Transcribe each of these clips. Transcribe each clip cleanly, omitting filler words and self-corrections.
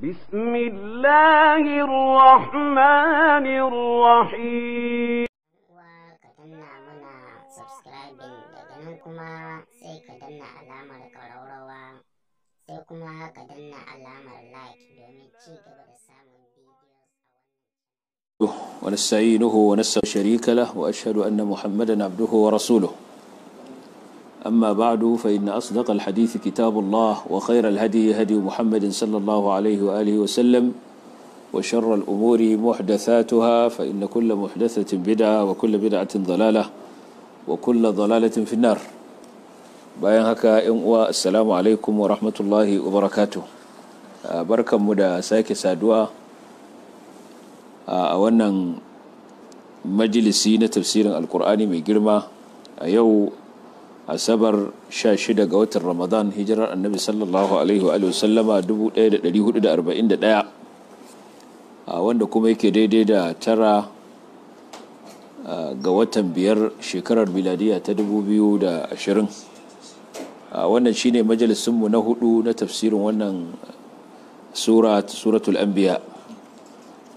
بسم الله الرحمن الرحيم. وكتبنا منا subscribing daga nan kuma sai ka danna alamar ƙararrawa sai kuma ka danna alamar like domin ci gaba da samun videos. ونستعينه ونستغفره شريك له وأشهد أن محمدا عبده ورسوله. أما بعد فإن أصدق الحديث كتاب الله وخير الهدي هدي محمد صلى الله عليه وآله وسلم وشر الأمور محدثاتها فإن كل محدثة بدعة وكل بدعة ضلالة وكل ضلالة في النار. bayan haka ‘yan uwa assalamu alaikum wa rahmatullahi wa barakatuh. Barkanmu da sake saduwa a wannan majalisi na tafsirin alkur'ani mai girma a yau asabar 16 ga watan ramadan hijirar annabi sallallahu alaihi wa sallama 1441 wanda kuma yake daidai da 9 ga watan 5 shekarar miladiya ta 2020. Wannan shine majalisunmu na hudu na tafsirin wannan suratul anbiya,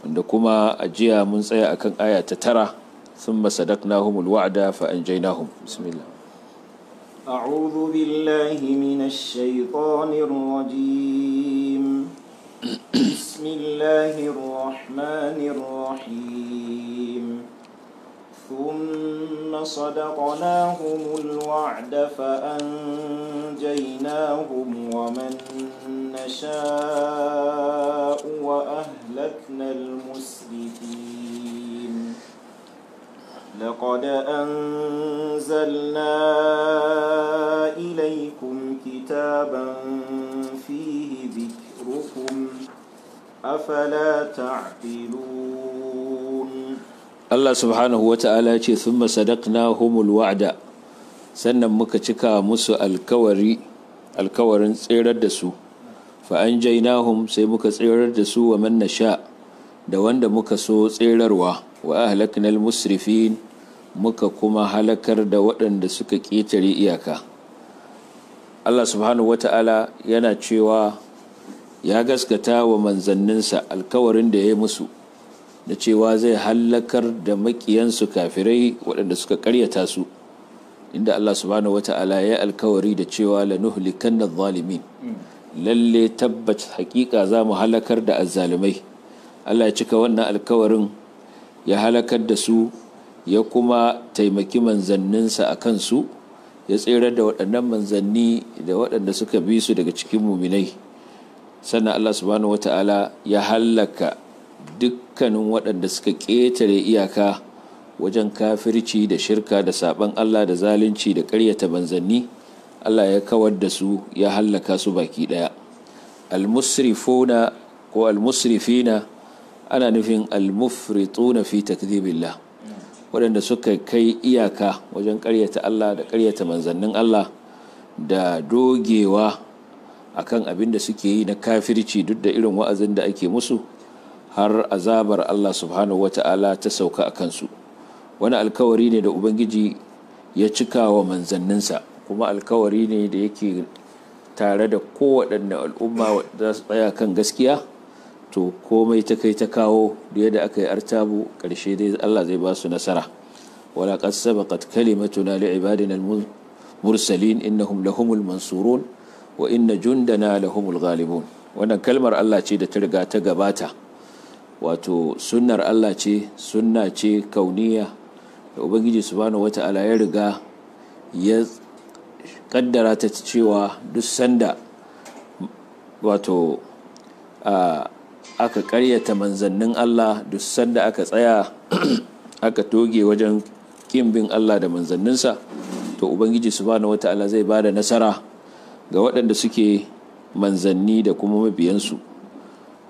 wanda kuma a jiya mun tsaya akan aya ta 9 thumma sadaqnahumul wa'da fa anjaynahum. Bismillah. أعوذ بالله من الشيطان الرجيم. بسم الله الرحمن الرحيم. ثم صدقناهم الوعد فأنجيناهم ومن نشاء وأهلكنا المسرفين. لقد أنزلنا إليكم كتابا فيه ذكركم أفلا تعقلون. Allah subhanahu wa ta'ala ce thumma sadaqnahumul wa'da, sannan muka cika musu alkawarin tserar da su, fa anjaynahum sai muka tserar da su wa man nasha da wanda muka so tserarwa, wa ahlaknal musrifin muka kuma halakar da waɗanda suka ƙetare iyaka. Allah subhanahu wata'ala yana cewa ya gaskata wa manzanninsa alkawarin da ya yi musu da cewa zai halakar da makiyansu kafirai waɗanda suka ƙaryata su, inda Allah subhanahu wata'ala ya yi alkawari da cewa lanuhlikanna adh-dhalimin, lalle tabbat haƙiƙa za mu halakar da azzalimai. Allah ya cika wannan alkawarin, ya halakar da su, ya kuma taimaki manzanninsa a kansu, ya tserar da waɗannan manzanni da waɗanda suka bi su daga cikin muminai. Sannan Allah subhanahu wata'ala ya halaka dukkanin waɗanda suka ƙetare iyaka wajen kafirci da shirka da saɓan Allah da zalunci da ƙaryata manzanni. Allah ya kawar da su, ya halaka su baki ɗaya. Al-musrifuna ko al-musrifina ana nufin al-mufrituna fi takdhibillah, waɗanda suka kai iyaka wajen ƙaryata Allah da ƙaryata manzannin Allah da dogewa akan abin da suke yi na kafirci duk da irin wa'azin da ake musu, har azabar Allah subhanahu wata'ala ta sauka a kansu. Wani alkawari ne da Ubangiji ya cika wa manzanninsa, kuma alkawari ne da yake tare da kowaɗanne al'umma za su tsaya kan gaskiya. To komai ta kai ta kawo da yadda aka yi artabu, ƙarshe dai Allah zai ba su nasara. wala qad sabaqat kalimatuna li ibadina al-mursalin innahum lahumul mansurun wa inna jundana lahumul ghalibun. Wannan kalmar Allah ce da ta riga ta gabata, wato sunnar Allah ce, sunna ce kauniya da Ubangiji subhanahu wata'ala ya riga ya kaddara ta cewa duk sanda wato aka ƙaryata manzannin Allah, duk sanda aka tsaya aka toge wajen kin bin Allah da manzanninsa, to Ubangiji subhanahu wata'ala zai bada nasara ga waɗanda suke manzanni da kuma mabiyansu.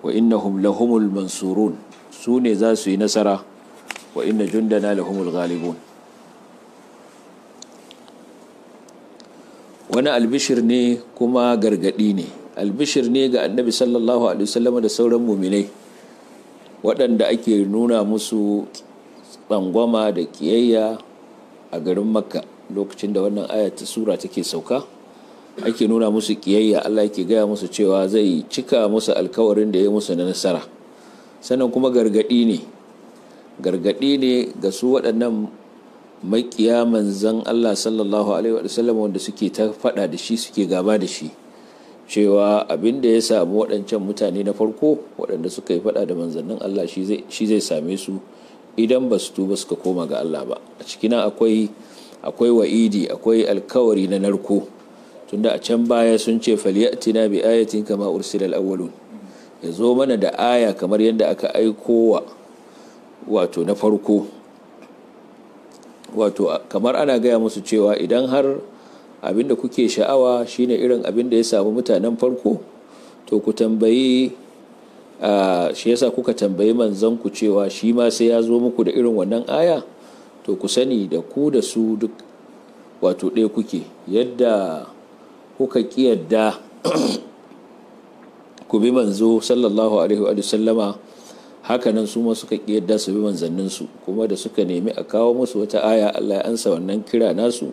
Wa innahum lahumul mansurun, su ne za su yi nasara, wa inna jundana lahumul ghalibun. Wani albishir ne kuma gargadi ne. Albishir ne ga annabi sallallahu alaihi wasallam da sauran muminai waɗanda ake nuna musu tsangwama da kiyayya a garin Makka lokacin da wannan ayat sura take sauka. ake nuna musu kiyayya, Allah yake gaya musu cewa zai cika musu alkawarin da ya musu na nasara. Sannan kuma gargadi ne ga su waɗannan makiya manzan Allah sallallahu alaihi wasallam wanda suke ta faɗa da shi, suke gaba da shi, cewa abin da ya samu waɗancan mutane na farko waɗanda suka yi faɗa da manzannin Allah shi zai same su idan ba su tuba suka koma ga Allah ba. A cikin akwai wa'idi, akwai alkawari na narko, tunda a can baya sun ce falyatina bi ayatin kama ursila al-awwalun, ya zo mana da aya kamar yadda aka aiko wa wato na farko. Wato kamar ana gaya musu cewa idan har abinda kuke sha'awa shine irin abin da ya samu mutanen farko, to ku tambayi shi yasa kuka tambayi manzon ku cewa shi ma sai ya zo muku da irin wannan aya, to ku sani da ku da su duk wato ɗaya kuke. Yadda kuka kiyarda ku bi manzo sallallahu alaihi wa sallama, hakanan su ma suka kiyarda su bi manzanninsu, kuma da suka nemi a kawo musu wata aya, Allah ya ansa wannan kira nasu,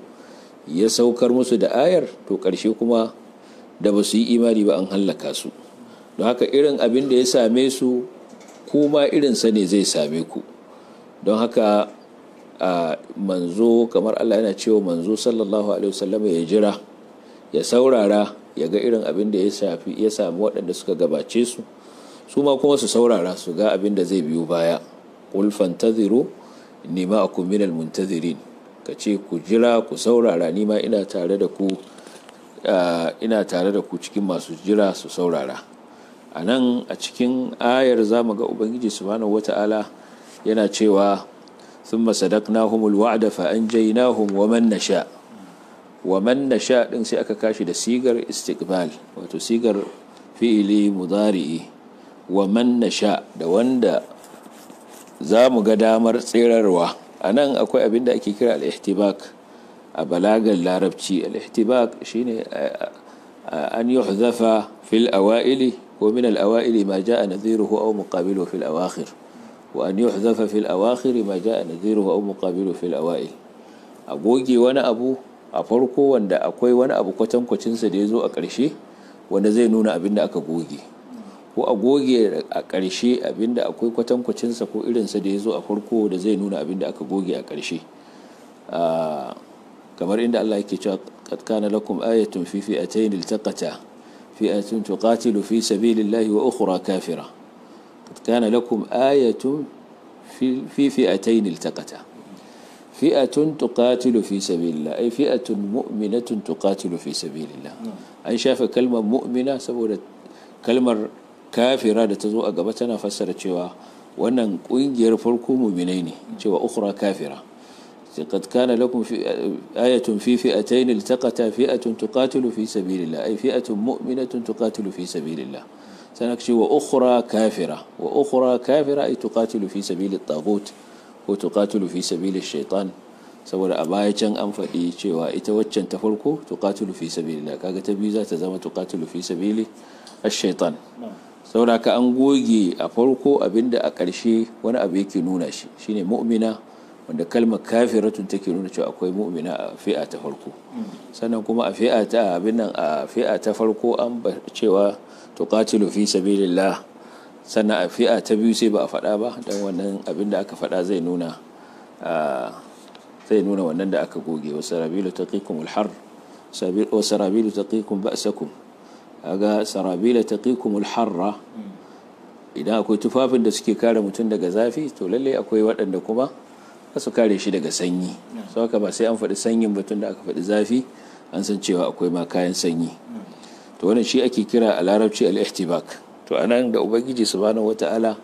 ya saukar musu da ayar, to ƙarshe kuma da ba su yi imani ba an hallaka su. Don haka irin abin da ya same su kuma irinsa ne zai same ku. Don haka manzo, kamar Allah yana cewa manzo sallallahu alaihi wasallam ya jira, ya saurara, ya ga irin abin da ya samu waɗanda suka gabace su, su ma kuma su saurara su ga abin da zai biyo baya. Qul fantaziru inni ma'akum minal muntazirin, ka ce ku jira ku saurara, ni ma ina tare da ku cikin masu jira su saurara. A nan a cikin ayar zamu ga Ubangiji subhanahu wata'ala yana cewa thumma sadaqnahumul wa'da fa anjaynahum wa man nasha. Wa man nasha din sai aka kashi da sigar istiqbal, wato sigar fi'ili mudari'i. Wa man nasha, da wanda zamu ga damar tserarwa. A nan akwai abin da ake kira al-ihtibak a balagar larabci. Al-ihtibak shine an yuhzafa fil awaili wa min al-awaili ma jaa nadhiruhu aw muqabiluhu fil awakhir, wa an yuhzafa fil awakhir ma jaa nadhiruhu aw muqabiluhu fil awail. A goge wani abu a farko wanda akwai wani abu kwatankwacin sa da yazo a ƙarshe wanda zai nuna abin da aka goge, ko a goge a ƙarshe abin da akwai kwatankwacin sa ko irin sa da yazo a farko da zai nuna abin da aka goge a ƙarshe. Kamar inda Allah yake cewa qad kana lakum ayatun fi fi'atayn iltaqata fi'atun tuqatilu fi sabilillahi wa ukhra kafira. Qad kana lakum ayatun fi fi'atayn iltaqata, fi'atun tuqatilu fi sabilillah ay fi'atun mu'minatun tuqatilu fi sabilillah. An shafa kalmar mu'mina saboda kalmar kafira da ta zo a gaba tana fassara cewa wannan kungiyar farko mu'minai ne, cewa ukhra kafira. قد كان لكم آية في فئتين التقتا فئة تقاتل في سبيل الله أي فئة مؤمنة تقاتل في سبيل الله. سنكشي وأخرى كافرة أي تقاتل في سبيل الطاغوت وتقاتل في سبيل الشيطان. saboda a baya can an faɗi cewa ita waccan ta farko tuqatilu fi sabilillah, kaga ta biyu za ta zama tuqatilu fi sabili ash-shaytan. Saboda ka an goge a farko abinda a ƙarshe wani abu yake nuna shi shine mu'mina, wanda kalmar kafiratun take nuna cewa akwai mu'mina a fi'a ta farko. Sannan kuma a fi'a ta farko an ba cewa tuqatilu fi sabilillah, sannan a fi'a ta biyu sai ba a faɗa ba, dan wannan abin da aka faɗa zai nuna wannan da aka goge. Wa sarabilu taqikumul har wa sarabilu taqikum ba'sakum. Aga sarabilu taqikumul harra, idan akwai tufafin da suke kare mutum daga zafi, to lalle akwai waɗanda kuma su kare shi daga sanyi. Sau haka ba sai an faɗi sanyin batun da aka faɗi zafi, an san cewa akwai ma kayan sanyi. To wannan shi ake kira a larabci al-ihtibak. To anan da ubangiji subhanahu wata'ala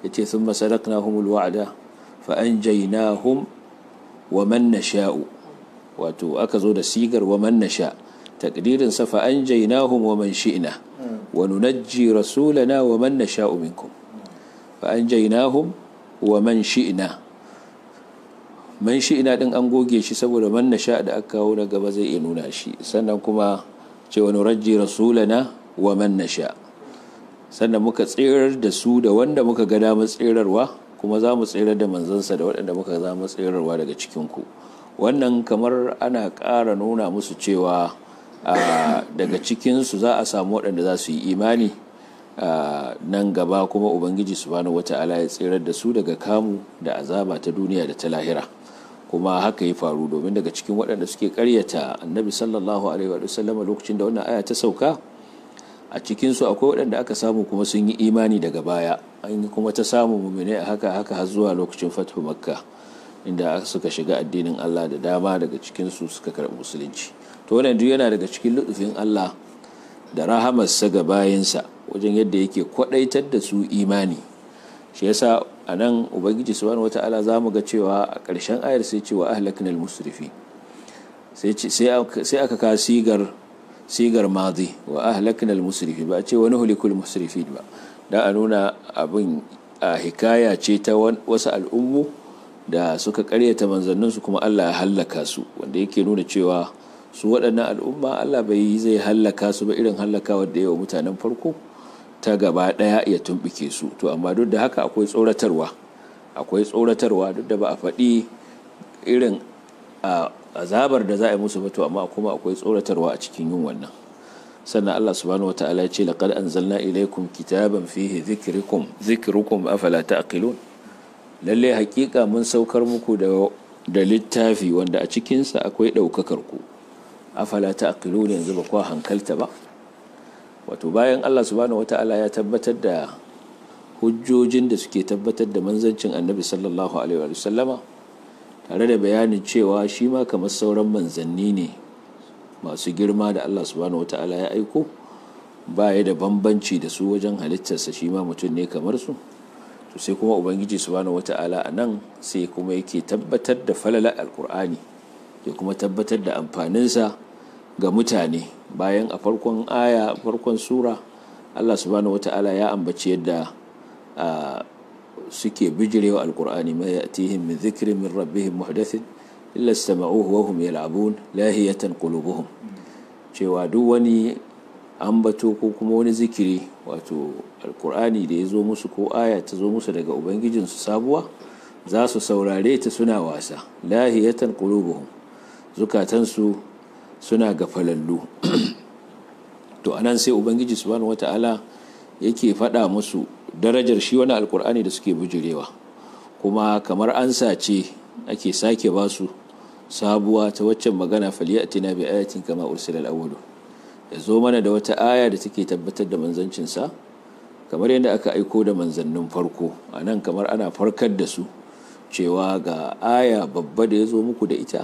yace thumma sadaqnahumul wa'da fa anjaynahum wa man nasha'u, wato aka zo da sigar wa man nasha, takdirin sa fa anjaynahum wa man shi'na wa nunajji rasulana wa man nasha'u minkum. Fa anjaynahum wa man shi'na, man shi'na din an goge shi saboda man nasha da aka kawo na gaba zai iya nuna shi. Sannan kuma ce wa nunajji rasulana wa man nasha, sannan muka tsirar da su da wanda muka ga damar tsirarwa, kuma za mu tsirar da manzansa da waɗanda muka za mu tsirarwa daga cikinku. Wannan kamar ana ƙara nuna musu cewa daga cikinsu za a samu waɗanda za su yi imani nan gaba, kuma ubangiji subhanahu wata'ala ya tsirar da su daga kamu da azaba ta duniya da ta lahira. Kuma haka ya faru, domin daga cikin waɗanda suke ƙaryata annabi sallallahu alaihi wa sallam lokacin da wannan aya ta sauka, a cikinsu akwai waɗanda aka samu kuma sun yi imani daga baya, an yi kuma ta samu mu'minai haka har zuwa lokacin fathu makka, inda suka shiga addinin Allah da dama daga cikinsu suka karɓi musulunci. To wannan duk yana daga cikin lutufin Allah da rahamarsa ga bayinsa wajen yadda yake kwadaitar da su imani. Shi yasa a nan ubangiji subhanahu wata'ala za mu ga cewa a ƙarshen ayar sai cewa ahlaknal musrifi, sai aka ka sigar madi wa ahlaknal musrifi, ba a ce wani hulikul musrifi ba, da a nuna abin a hikaya ce ta wasu al'ummu da suka karyata manzanninsu kuma Allah ya hallaka su, wanda yake nuna cewa su waɗannan al'umma Allah bai zai hallaka su ba irin hallaka wadda yawa mutanen farko ta gaba ɗaya ya tumɓuke su. To amma duk da haka akwai tsoratarwa duk da ba a faɗi irin azabar da za a yi musu ba, to amma kuma akwai tsoratarwa a cikin yin wannan. Sannan Allah subhanahu wata'ala ya ce laqad anzalna ilaykum kitaban fihi dhikrukum afala ta'qilun, lalle hakika mun saukar muku da littafi wanda a cikinsa akwai ɗaukakar ku, afala ta'qilun, yanzu ba kwa hankalta ba. Wato bayan Allah subhanahu wata'ala ya tabbatar da hujjojin da suke tabbatar da manzancin annabi sallallahu alaihi wa sallama, tare da bayanin cewa shi ma kamar sauran manzanni ne masu girma da Allah subhanahu wata'ala ya aiko, ba ya da bambanci da su wajen halittarsa, shi ma mutum ne kamar su. To sai kuma ubangiji subhanahu wata'ala a nan sai kuma yake tabbatar da falalar alkur'ani, ya kuma tabbatar da amfaninsa ga mutane. Bayan a farkon sura Allah subhanahu wata'ala ya ambaci yadda suke bijirewa alkur'ani, ma ya'tihim min dhikrin min rabbihim muhdathin illa istama'uhu wa hum yal'abun lahiyatan qulubuhum, cewa duk wani ambato ko kuma wani zikiri, wato alkur'ani da ya zo musu ko aya ta zo musu daga ubangijinsu sabuwa, za su saurare ta suna wasa, lahiyatan qulubuhum, zukatansu suna gafalallu. To anan sai ubangiji subhanahu wata'ala yake faɗa musu darajar shi wani alkur'ani da suke bujurewa, kuma kamar ansa ce ake sake ba su sabuwa ta waccan magana, falyatina bi ayatin kama ursila al-awwal, ya zo mana da wata aya da take tabbatar da manzancinsa kamar yadda aka aiko da manzannin farko. Anan kamar ana farkar da su cewa ga aya babba da ya zo muku da ita,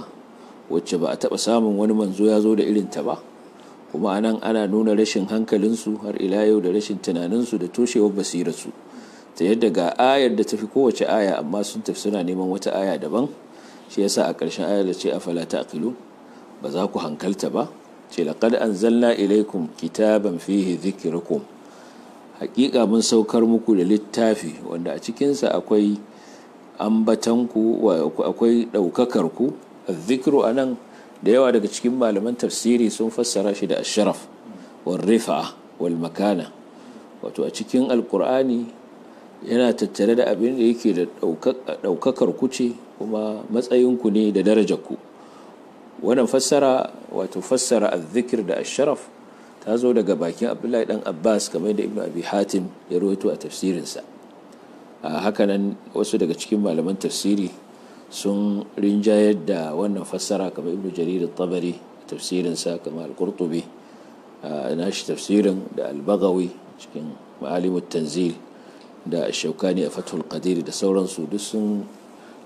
wacce ba a taɓa samun wani manzo ya zo da irinta ba. Kuma anan ana nuna rashin hankalinsu har ila yau da rashin tunaninsu da toshewar basirarsu, ta yadda ga ayar da tafi kowace aya amma sun tafi suna neman wata aya daban. Shi yasa a ƙarshen ayar da ce afala ta'qilun, ba za ku hankalta ba. Ce laqad anzalna ilaykum kitaban fihi dhikrukum, haƙiƙa mun saukar muku da littafi wanda a cikinsa akwai ambatanku, akwai ɗaukakarku. Dhikru anan da yawa daga cikin malaman tafsiri sun fassara shi da ashraf wal rifa wal makana, wato a cikin alkur'ani yana tattare da abin da yake da ɗaukakar ku ce, kuma matsayinku ne da darajar ku. Wannan fassara, wato fassara azzikir da ashraf, ta zo daga bakin Abdullahi dan Abbas kamar da Ibn Abi Hatim ya rawaito a tafsirinsa. Hakanan wasu daga cikin malaman tafsiri sun rinjayar da wannan fassara kamar Ibn Jarir al-Tabari tafsirinsa, kamar al-Qurtubi nashi tafsirin, da al-Baghawi cikin Ma'alimut Tanzil, da Shaukani a Fathul Qadir da sauransu, duk sun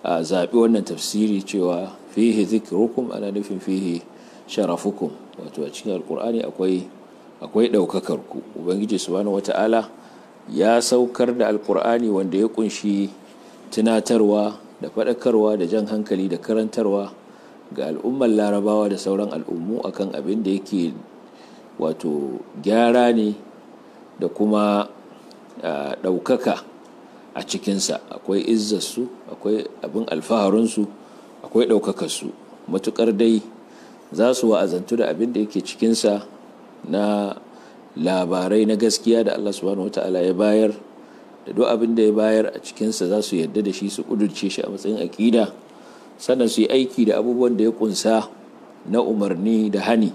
zaɓi wannan tafsiri cewa fihi dhikrukum, ana nufin fihi sharafukum, wato a cikin alkur'ani akwai ɗaukakar ku. Ubangiji subhanahu wata'ala ya saukar da alkur'ani wanda ya kunshi tunatarwa da faɗakarwa da jan hankali da karantarwa ga al'ummar larabawa da sauran al'ummu akan abin da yake wato gyara ne da kuma ɗaukaka a cikinsa. Akwai izzarsu, akwai abin alfaharinsu, akwai ɗaukakarsu, matuƙar dai za su wa'azantu da abin da yake cikinsa na labarai na gaskiya da Allah subhanahu wata'ala ya bayar, da duk abin da ya bayar a cikinsa za su yarda da shi, su ƙudurce shi a matsayin aƙida, sannan su yi aiki da abubuwan da ya ƙunsa na umarni da hani,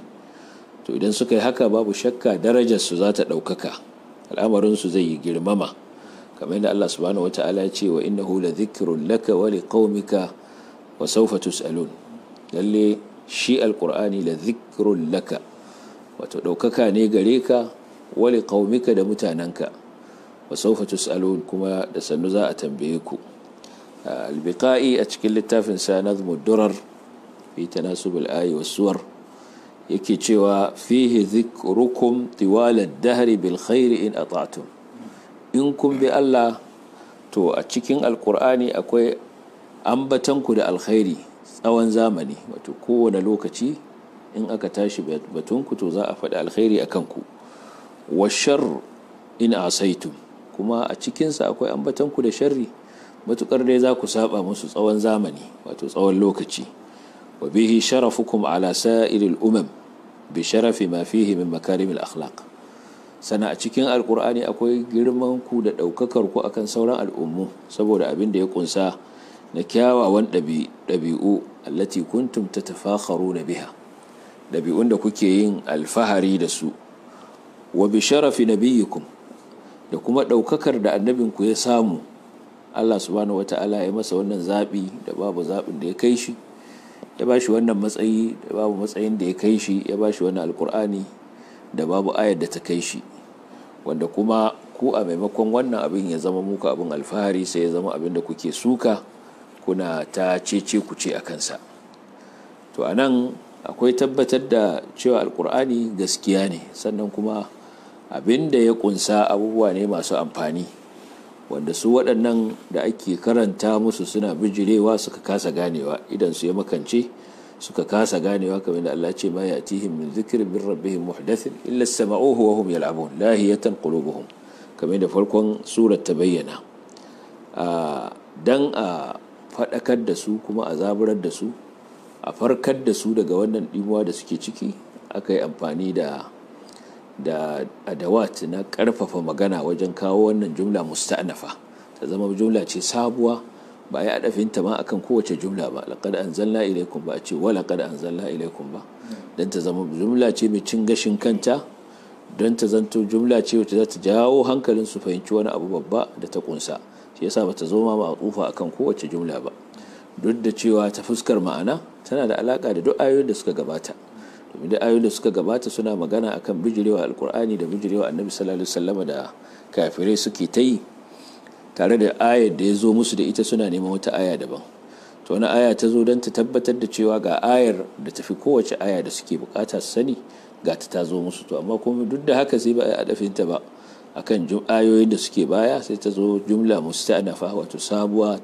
to idan suka yi haka babu shakka darajarsu za ta ɗaukaka, al'amarinsu zai yi girmama, kamar yadda Allah subhanahu wata'ala ya ce wa innahu la dhikrun laka wa liqaumika wa sawfa tus'alun. Lalle shi alqur'ani la dhikrun laka, wato ɗaukaka ne gare ka, wa liqaumika da mutananka, wa sawfa tus'alun, kuma da sannu za a tambaye ku. Al-Biqai a cikin littafin sa Nazmud Durar fi tanasub al-ayi was-suwar yake cewa fihi dhikrukum tiwal ad-dahr bil khair in ata'tum. In kun bi Allah, to a cikin alkur'ani akwai ambatanku da alkhairi tsawon zamani, wato kowane lokaci in aka tashi batunku to za a faɗi alkhairi a kanku. Wa shar in asaitum, kuma a cikinsa akwai ambatanku da sharri matukar dai za ku saba musu tsawon zamani, wato tsawon lokaci. Wa bihi sharafukum ala sa'iril umam bi sharafi ma fihi min makarimil akhlaq. Sana a cikin alkur'ani akwai girman ku da ɗaukakar ku akan sauran al'ummu saboda abin da ya kunsa na kyawawan ɗabi'u allati kuntum tatafakharuna biha, ɗabi'un da kuke yin alfahari da su. Wa bi sharafi nabiyikum, da kuma ɗaukakar da annabinku ya samu. Allah subhanahu wata'ala ya masa wannan zaɓi da babu zaɓin da ya kai shi, ya ba shi wannan matsayi da babu matsayin da ya kai shi, ya ba shi wannan alkur'ani da babu ayar da ta kai shi, wanda kuma ku a maimakon wannan abin ya zama muku abin alfahari, sai ya zama abin da kuke suka, kuna ta cece ku ce a kansa. To a nan akwai tabbatar da cewa alkur'ani gaskiya ne, sannan kuma abin da ya kunsa abubuwa ne masu amfani, wanda su waɗannan da ake karanta musu suna bijirewa, suka kasa ganewa, idan su ya makance suka kasa ganewa, kamar da Allah ce ma ya'tihim min dhikrin min rabbihim muhdathin illa sama'uhu wa hum yal'abun lahiyatan qulubuhum, kamar da farkon surar ta bayyana. Dan a faɗakar da su kuma a zaburar da su, a farkar da su daga wannan dimuwa da suke ciki, aka yi amfani da adawat na ƙarfafa magana wajen kawo wannan jumla musta'nafa, ta zama jumla ce sabuwa, ba a yi adafinta ma akan kowace jumla ba. laqad anzalna ilaykum, ba a ce wa laqad anzalna ilaykum ba, dan ta zama jumla ce mai cin gashin kanta, don ta zanto jumla ce wacce za ta jawo hankalin su fahimci wani abu babba da ta kunsa. Shi yasa bata zo ma ma'tufa akan kowace jumla ba, duk da cewa ta fuskar ma'ana tana da alaka da duk ayoyin da suka gabata, domin da ayoyin da suka gabata suna magana akan bijirewa alkur'ani da bijirewa annabi sallallahu alaihi wasallam da kafirai suke ta yi, tare da ayar da ya zo musu da ita suna neman wata aya daban. To wani aya ta zo don ta tabbatar da cewa ga ayar da tafi kowace aya da suke bukata su sani, ga ta zo musu. To amma kuma duk da haka sai ba a adafinta ba akan ayoyin da suke baya, sai ta zo jumla musta'nafa, wato sabuwa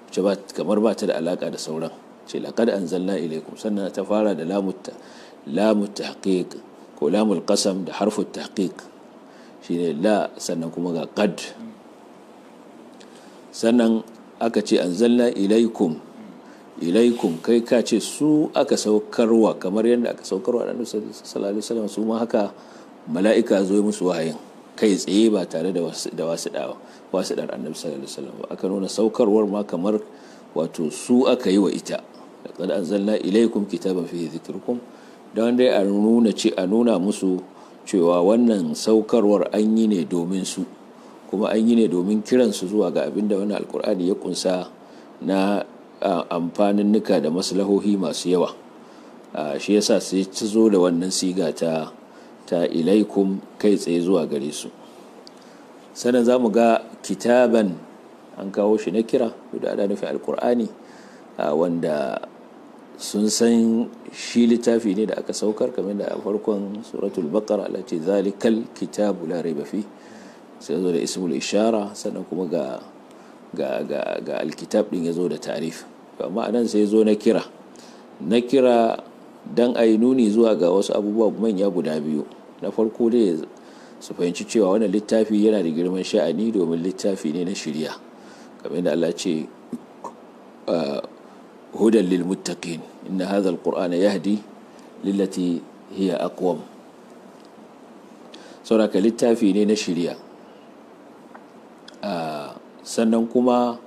wacce ba kamar ba ta da alaka da sauran. Ce laqad anzalna ilaykum, sannan ta fara da lamu tahqiq ko lamul qasam da harfu tahqiq, shine la, sannan kuma ga qad. Sannan aka ce anzalna ilaikum, kai ka ce su aka saukarwa, kamar yadda aka saukarwa annabi sallallahu alaihi wasallam, su ma haka mala'ika zo musu wahayin kai tsaye ba tare da wasiɗar annabi sallallahu alaihi wasallam. Aka nuna saukarwar ma kamar wato su aka yi wa ita. laqad anzalna ilaikum kitaban fihi dhikrukum, don dai a nuna musu cewa wannan saukarwar an yi ne domin su, kuma an yi ne domin kiransu zuwa ga abin da wannan alkur'ani ya kunsa na amfanin nuka da maslahohi masu yawa. Shi yasa sai ta zo da wannan siga ta ilaikum, kai tsaye zuwa gare su. Sannan za mu ga kitaban an kawo shi na kira da ana nufin alkur'ani, wanda sun san shi littafi ne da aka saukar, kamar da a farkon suratul baqara Allah ce zalikal kitabu la raiba fi, sai zo da ismul ishara, sannan kuma ga alkitab din yazo da ta'rif. Amma anan sai zo na kira dan ayi nuni zuwa ga wasu abubuwa manya guda biyu. Na farko dai su fahimci cewa wannan littafi yana da girman sha'ani, domin littafi ne na shari'a, kamar da Allah ce hudan lil muttaqin inna hadha alqur'ana yahdi lillati hiya aqwam. saboda littafi ne na shari'a, sannan kuma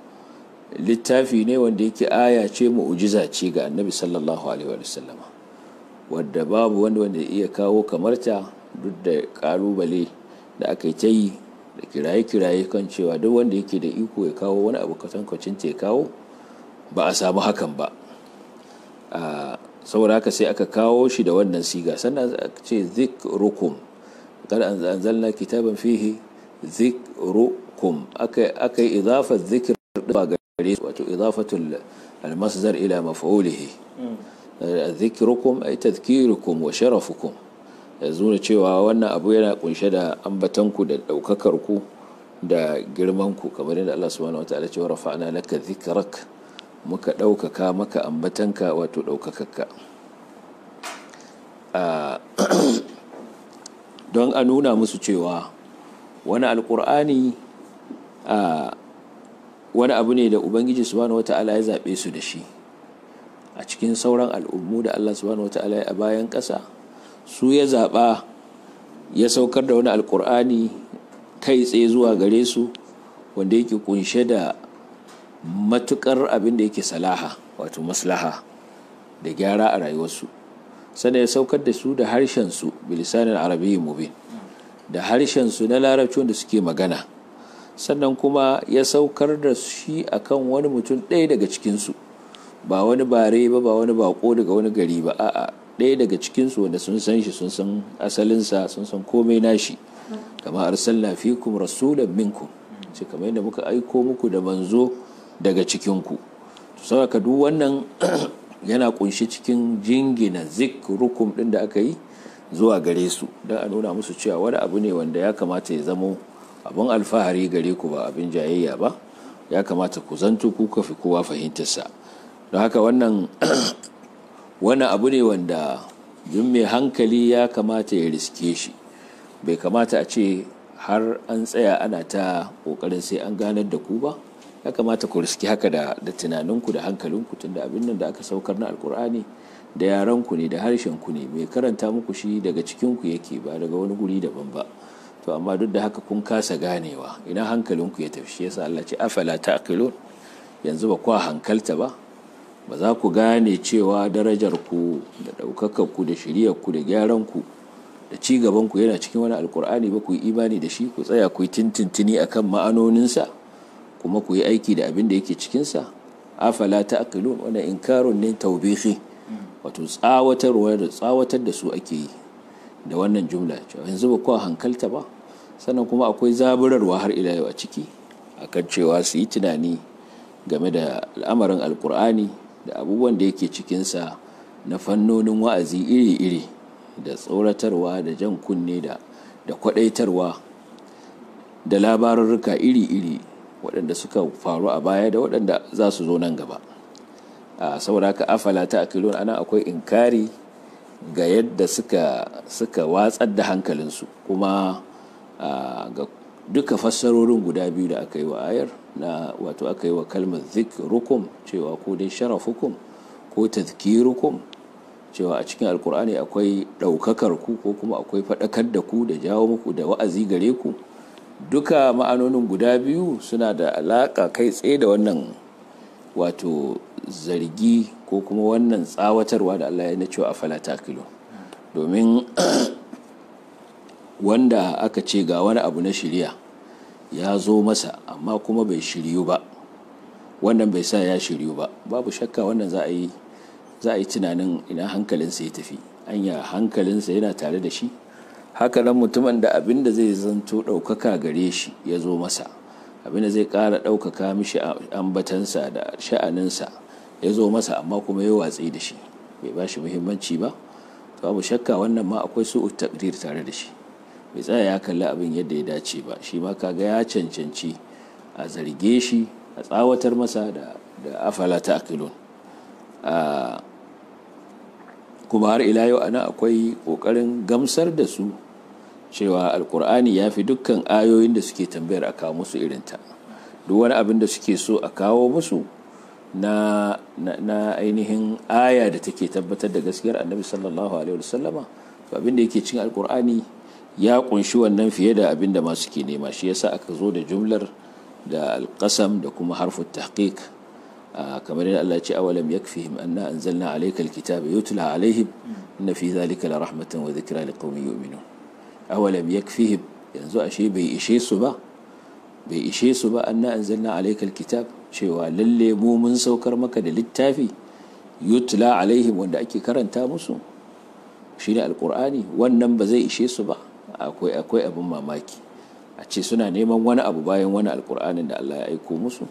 littafi ne wanda yake aya ce mu'jiza ce ga annabi sallallahu alaihi wa sallama, wadda babu wanda iya kawo kamarta, duk da kalubale da aka yi ta yi da kiraye-kiraye kan cewa duk wanda yake da iko ya kawo wani abu kwatankwacin ta ya kawo, ba a samu hakan ba. Saboda haka sai aka kawo shi da wannan siga. Sannan aka ce zikrukum, qad anzalna kitaban fihi zikrukum, aka yi idafar zikr ba gare su, wato idafatul almasdar ila maf'ulihi. Zikrukum ay tadhkirukum wa sharafukum, yanzu ne cewa wannan abu yana kunshe da ambatanku da daukakarku da girmanku, kamar yadda Allah subhanahu wataala ce wa rafa'na laka dhikrak, muka ɗaukaka maka ambatanka, wato ɗaukakakka. Don a nuna musu cewa wani alƙur'ani wani abu ne da Ubangiji subhanahu wata'ala ya zaɓe su da shi a cikin sauran al'ummu da Allah subhanahu wata'ala a bayan ƙasa. Su ya zaɓa ya saukar da wani alƙur'ani kai tsaye zuwa gare su, wanda yake kunshe da matukar abin da yake salaha, wato maslaha da gyara a rayuwarsu. Sannan ya saukar da su da harshensu bilisanin arabiyyin mubin, da harshensu na larabci wanda suke magana. Sannan kuma ya saukar da shi akan wani mutum ɗaya daga cikinsu, ba wani bare ba, ba wani bako daga wani gari ba, a'a, ɗaya daga cikinsu wanda sun san shi, sun san asalinsa, sun san komai nashi. Kama arsalna fikum rasulan minkum, ce kamar yadda muka aiko muku da manzo daga cikinku. Saboda duk wannan yana kunshi cikin jingina zikrukum din da aka yi zuwa gare su, don a nuna musu cewa wani abu ne wanda ya kamata ya zamo abin alfahari gare ku, ba abin jayayya ba. Ya kamata ku zanto ku kafi kowa fahimtarsa. Don haka wannan abu ne wanda duk mai hankali ya kamata ya riske shi. Bai kamata a ce har an tsaya ana ta kokarin sai an ganar da ku ba. Ya kamata ku riski haka da tunaninku da hankalinku, tunda abin nan da aka saukar na alkur'ani da yaranku ne, da harshenku ne, mai karanta muku shi daga cikinku yake, ba daga wani guri daban ba. To amma duk da haka kun kasa ganewa, ina hankalinku ya tafi. Shi yasa Allah ce afala ta'qilun, yanzu ba ku hankalta ba, ba za ku gane cewa darajar ku da daukakar ku da shiriyar ku da gyaran ku da ci gaban ku yana cikin wani alkur'ani ba, ku yi imani da shi, ku tsaya ku yi tintintini akan ma'anoninsa, kuma ku yi aiki da abin da yake cikinsa. Afala ta'qilun, wannan inkarun ne tawbihi, wato tsawatar da su ake yi da wannan jumla, cewa yanzu ba ku hankalta ba. Sannan kuma akwai zaburarwa har ila yau a ciki akan cewa su yi tunani game da al'amarin alkur'ani da abubuwan da yake cikinsa na fannonin wa'azi iri-iri, da tsoratarwa, da jan kunne, da kwadaitarwa, da labarurruka iri-iri waɗanda suka faru a baya da waɗanda za su zo nan gaba. Saboda haka afala ta'qilun, ana akwai inkari ga yadda suka watsar da hankalinsu. Kuma ga duka fassarorin guda biyu da aka yi wa ayar, na wato aka yi wa kalmar zikrukum cewa ko dai sharafukum ko tadhkirukum, cewa a cikin alkur'ani akwai ɗaukakar ku, ko kuma akwai faɗakar da ku da jawo muku da wa'azi gare ku. Duka ma'anonin guda biyu suna da alaƙa kai tsaye da wannan wato zargi ko kuma wannan tsawatarwa da Allah ya na cewa afala ta'qilun. Domin wanda aka ce ga wani abu na shiriya ya zo masa amma kuma bai shiryu ba, wannan bai sa ya shiryu ba, babu shakka wannan za a yi tunanin ina hankalinsa ya tafi. Anya hankalinsa yana tare da shi? Haka nan mutumin da abin da zai zanto ɗaukaka gare shi ya zo masa, abin da zai ƙara ɗaukaka mishi ambatansa da sha'aninsa ya zo masa, amma kuma ya watsi da shi, bai ba shi muhimmanci ba, to babu shakka wannan ma akwai su'u taqdir tare da shi. Bai tsaya ya kalli abin yadda ya dace ba, shi ma kaga ya cancanci a zarge shi, a tsawatar masa da afala ta'qilun. Kuma har ila yau ana akwai ƙoƙarin gamsar da su cewa alkur'ani ya fi dukkan ayoyin da suke tambayar a kawo musu irinta. Duk wani abin da suke so a kawo musu na ainihin aya da take tabbatar da gaskiyar annabi sallallahu alaihi wasallama, to abin da yake cikin alkur'ani ya kunshi wannan fiye da abin da masu ke nema. Shi yasa aka zo da jumlar da alqasam da kuma harfu tahqiq kamar yadda Allah ya ce awalam yakfihim anna anzalna alayka alkitaba yutla alaihim inna fi dhalika la rahmatan wa dhikra liqaumin yu'minun. Awalam yakfihim, yanzu ashe bai ishe su ba anna anzalna alayka alkitab, cewa lalle mu mun saukar maka da littafi yutla alaihim wanda ake karanta musu shine alqur'ani. Wannan ba zai ishe su ba. Akwai abin mamaki a ce suna neman wani abu bayan wani alqur'anin da Allah ya aiko musu,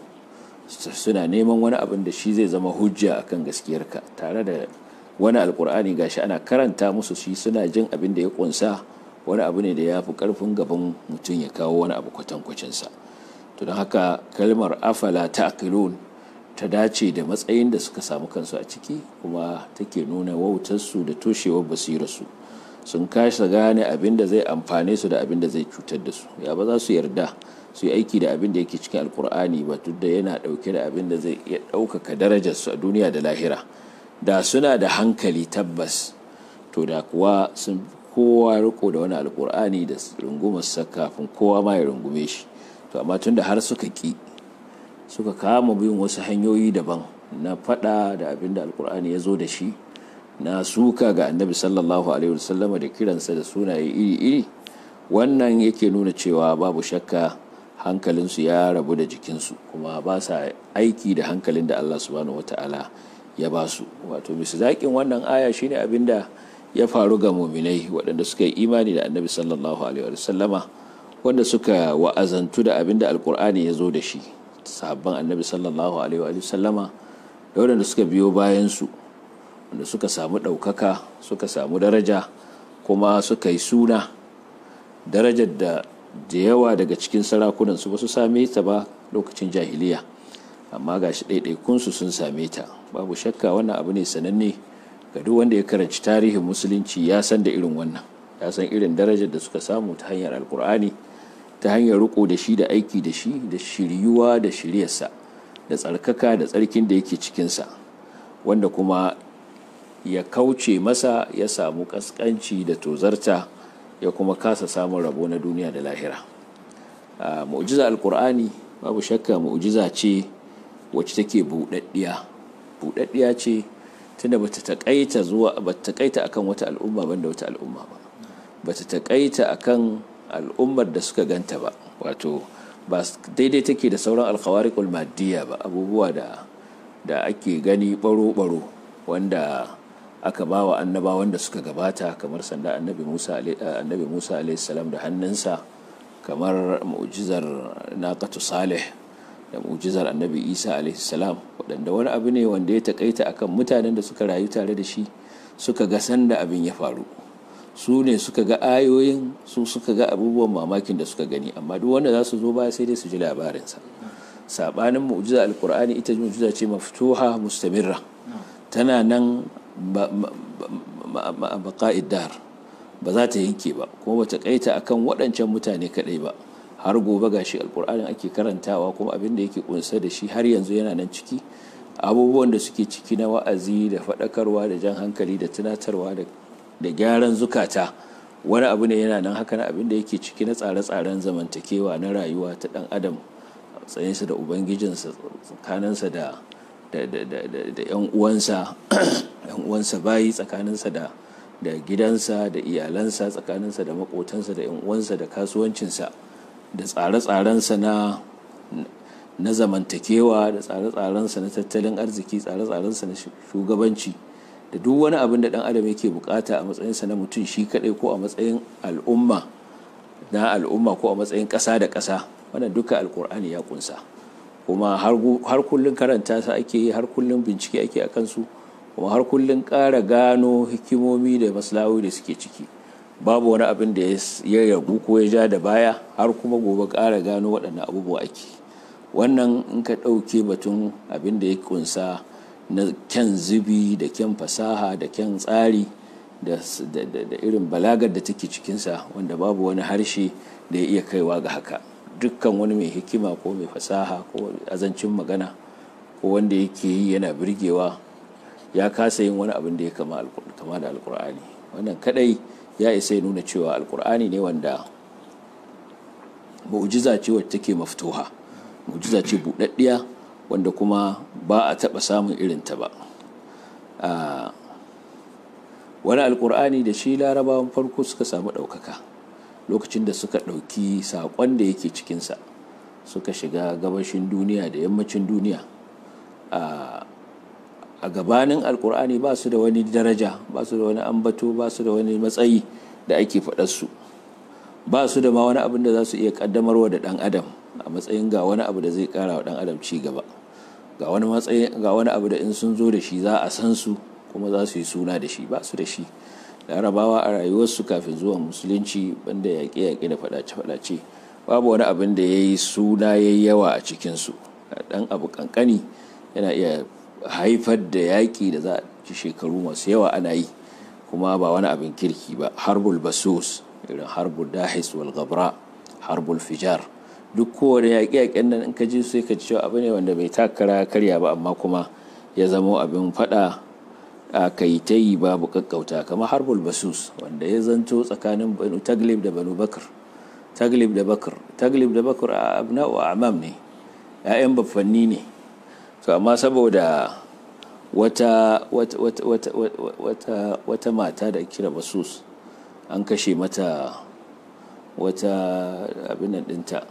suna neman wani abin da shi zai zama hujja akan gaskiyarka, tare da wani alqur'ani gashi ana karanta musu shi, suna jin abin da ya kunsa wani abu ne da ya fi karfin gaban mutum ya kawo wani abu kwatankwacinsa. To don haka kalmar afala ta'qilun ta dace da matsayin da suka samu kansu a ciki, kuma take nuna wautarsu da toshewar basirarsu. Sun kasa gane abin da zai amfane su da abin da zai cutar da su. Ya ba za su yarda su yi aiki da abin da yake cikin alkur'ani ba, duk da yana dauke da abin da zai iya ɗaukaka darajarsu a duniya da lahira. Da suna da hankali tabbas, to da kuwa sun kowa riko da wani alkur'ani da rungumarsa kafin kowa ma ya rungume shi. To amma tun da har suka suka kama bin wasu hanyoyi daban na fada da abin da alkur'ani ya zo da shi, na suka ga annabi sallallahu alaihi wasallama da kiransa da sunaye iri-iri, wannan yake nuna cewa babu shakka hankalinsu ya rabu da jikinsu, kuma ba sa aiki da hankalin da Allah subhanahu wata'ala ya ba su. Wato misdaƙin wannan aya shine abin da ya faru ga muminai waɗanda suka yi imani da annabi sallallahu alaihi wasallama, wanda suka wa'azantu da abin da alkur'ani ya zo da shi, sahabban annabi sallallahu alaihi wasallama da waɗanda suka biyo bayansu, wanda suka samu ɗaukaka, suka samu daraja, kuma suka yi suna, darajar da yawa daga cikin sarakunansu ba su same ta ba lokacin jahiliya, amma ga shi ɗaiɗaikunsu sun same ta. Babu shakka wannan abu ne sananne ga duk wanda ya karanci tarihin musulunci, ya san da irin wannan, ya san irin darajar da suka samu ta hanyar alkur'ani, ta hanyar riko da shi da aiki da shi, da shiryuwa da shiryarsa, da tsarkaka da tsarkin da yake cikinsa, wanda kuma ya kauce masa ya samu kaskanci da tozarta, ya kuma kasa samun rabo na duniya da lahira. Mu'jiza alkur'ani babu shakka mu'jiza ce wacce take buɗaɗɗiya ce, tunda bata takaita akan wata al'umma banda wata al'umma ba, bata takaita akan al'ummar da suka ganta ba. Wato ba daidai take da sauran alkhawariqul maddiya ba, abubuwa da ake gani baro-baro wanda aka ba wa annabawan da suka gabata, kamar sanda annabi Musa alaihi salam da hannunsa, kamar mu'jizar naqatu salih da mu'jizar annabi Isa alaihi salam, waɗanda wani abu ne wanda ya takaita akan mutanen da suka rayu tare da shi, suka ga sanda abin ya faru, su ne suka ga ayoyin, su suka ga abubuwan mamakin da suka gani. Amma duk wanda za su zo baya sai dai su ji labarinsa. Sabanin mu'jiza alqur'ani, ita mu'jiza ce maftuha mustamirra, tana nan baqa'id dar, ba za ta yanke ba, kuma bata kaita akan waɗancan mutane kadai ba. Har gobe gashi alqur'anin ake karantawa, kuma abin da yake kunsa da shi har yanzu yana nan ciki. Abubuwan da suke ciki na wa'azi da faɗakarwa da jan hankali da tunatarwa da gyaran zukata, wani abu ne yana nan. Haka na abin da yake ciki na tsare-tsaren zamantakewa na rayuwa ta ɗan adam, tsayinsa da ubangijinsa, tsakaninsa da yan uwansa bayi, tsakaninsa da gidansa da iyalansa, tsakaninsa da makotansa da yan uwansa, da kasuwancinsa, da tsare-tsarensa na zamantakewa, da tsare-tsarensa na tattalin arziki, tsare-tsarensa na shugabanci, da duk wani abin da dan adam yake bukata a matsayinsa na mutum shi kadai, ko a matsayin al'umma ko a matsayin ƙasa da ƙasa. Wannan duka alkur'ani ya kunsa, kuma har kullun karanta sa ake yi, har kullun bincike ake akan su, kuma har kullun ƙara gano hikimomi da maslahohi da suke ciki. Babu wani abin da ya ragu ko ya ja da baya, har kuma gobe ƙara gano waɗannan abubuwa ake. Wannan in ka ɗauke batun abin da ya kunsa na kyan zubi da kyan fasaha da kyan tsari da irin balagar da take cikinsa, wanda babu wani harshe da ya iya kaiwa ga haka. Dukkan wani mai hikima ko mai fasaha ko azancin magana ko wanda yake yi yana birgewa, ya kasa yin wani abin da ya kama da alkur'ani. Wannan kadai ya isa ya nuna cewa alkur'ani ne wanda mu'jiza ce wacce take maftuha, mu'jiza ce buɗaɗɗiya, wanda kuma ba a taɓa samun irinta ba. Wani alƙur'ani da shi larabawan farko suka samu ɗaukaka lokacin da suka ɗauki saƙon da yake cikinsa suka shiga gabashin duniya da yammacin duniya. A gabanin alƙur'ani ba su da wani daraja, ba su da wani ambato, ba su da wani matsayi da ake faɗarsu, ba su da ma wani abin da za su iya ƙaddamarwa da ɗan adam a matsayin ga wani abu da zai ƙara wa ɗan adam ci gaba, ga wani abu da in sun zo da shi za a san su kuma za su yi suna da shi. Ba su da shi. Larabawa a rayuwarsu kafin zuwan musulunci banda yaƙe-yaƙe da faɗace-faɗace babu wani abin da ya yi suna ya yi yawa a cikinsu. Ɗan abu ƙanƙani yana iya haifar da yaƙi da za a ci shekaru masu yawa ana yi kuma ba wani abin kirki ba. Harbul basus, irin harbul dahis wal gabra, harbul fijar, duk kowane yaƙe-yaƙen nan in ka ji sai ka ci cewa abu ne wanda bai takara karya ba, amma kuma ya zama abin faɗa a kai ta yi babu kakkauta. Kamar harbul basus wanda ya zanto tsakanin banu taglib da banu bakr. Taglib da bakr a abna'u amam ne, 'ya'yan baffanni ne. To amma saboda wata mata da kira basus an kashe mata wata abin nan dinta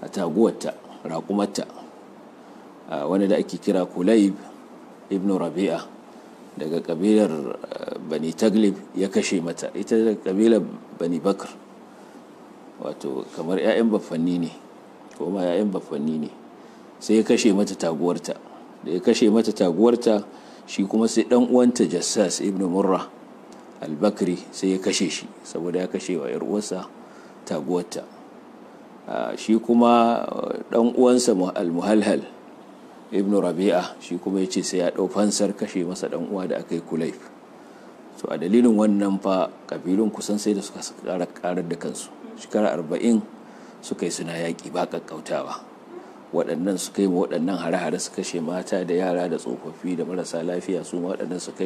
a taguwarta, raƙumarta, wani da ake kira Kulayb ibn Rabi'a daga kabilar Bani Taglib ya kashe mata. Ita daga kabilar Bani Bakr, wato kamar 'ya'yan baffanni ne, kuma 'ya'yan baffanni ne. Sai ya kashe mata taguwarta. Da ya kashe mata taguwarta, shi kuma sai dan uwanta Jassas ibn Murrah al-Bakri sai ya kashe shi saboda ya kashe wa 'yar uwarsa taguwarta. Shi kuma dan uwansa al-Muhalhal ibn Rabi'a shi kuma yace sai ya dau fansar kashe masa dan uwa da aka yi Kulayb. To a dalilin wannan fa kabilun kusan sai da suka karar da kansu. Shekara 40 suka yi suna yaƙi ba kakkautawa. Waɗannan suka yi waɗannan hare-hare, su kashe mata da yara da tsofaffi da marasa lafiya, su ma waɗannan suka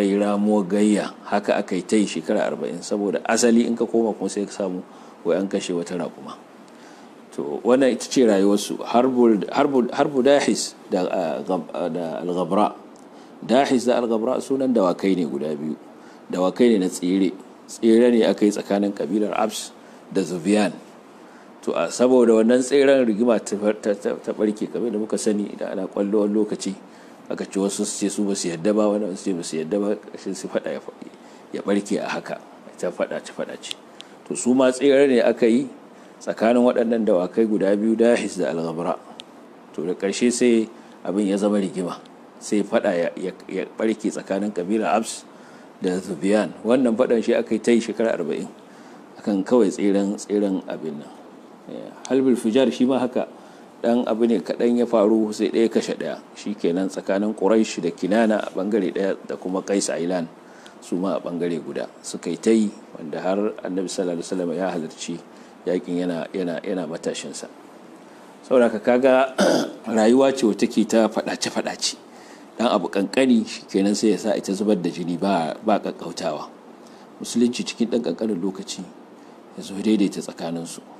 yi ramuwar gayya. Haka aka yi ta yi shekara 40, saboda asali in ka koma kuma sai ka samu wai an kashe wata raƙuma. To wannan ita ce rayuwarsu. Harbu dahis da al-ghabra. Dahis da al-ghabra sunan dawakai ne guda biyu, dawakai ne na tsere ne aka yi tsakanin kabilar Abs da Zubiyan. To saboda wannan tseren rigima ta barke, kamar da muka sani idan ana kwallo wani lokaci aka ce wasu su ce su ba su yadda ba, wani su ce ba su yadda ba, shi su fada ya barke a haka ta fada ce. To su ma tsere ne aka yi tsakanin waɗannan dawakai guda biyu, Dahis da al-Ghabra. To da ƙarshe sai abin ya zama rigima, sai fada ya barke tsakanin kabilar Abs da Zubiyan. Wannan fadan shi aka yi ta yi shekara 40 akan kawai tseren abin nan. Halbul fijar shi ma haka, dan abu ne kaɗan ya faru sai ɗaya kashe ɗaya, shi kenan tsakanin Quraish da Kinana a ɓangare ɗaya da kuma Qais Ailan su ma a ɓangare guda suka yi ta yi, wanda har Annabi sallallahu alaihi wasallam ya halarci yakin yana matashinsa. Saboda kaga rayuwa ce wacce take ta faɗace dan abu kankani shi kenan sai ya sa ita zubar da jini ba kakkautawa. Musulunci cikin dan kankanin lokaci ya zo daidaita tsakaninsu.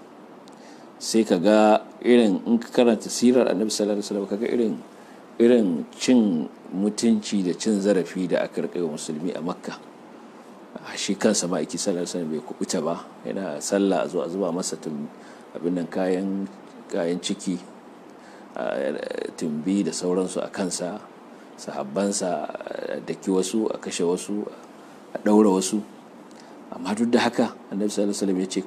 Sai ka ga irin in ka karanta sirar Annabi sallallahu alaihi wasallam kaga irin cin mutunci da cin zarafi da aka rika wa musulmi a Makka. Shi kansa ma'aiki sallallahu alaihi wasallam bai kubuta ba, yana sallah a zuba masa abin nan kayan ciki, tumbi da sauransu a kansa, sahabbansa daki wasu, a kashe wasu, a daura wasu. Amma duk da haka Annabi sallallahu alaihi wasallam ya ce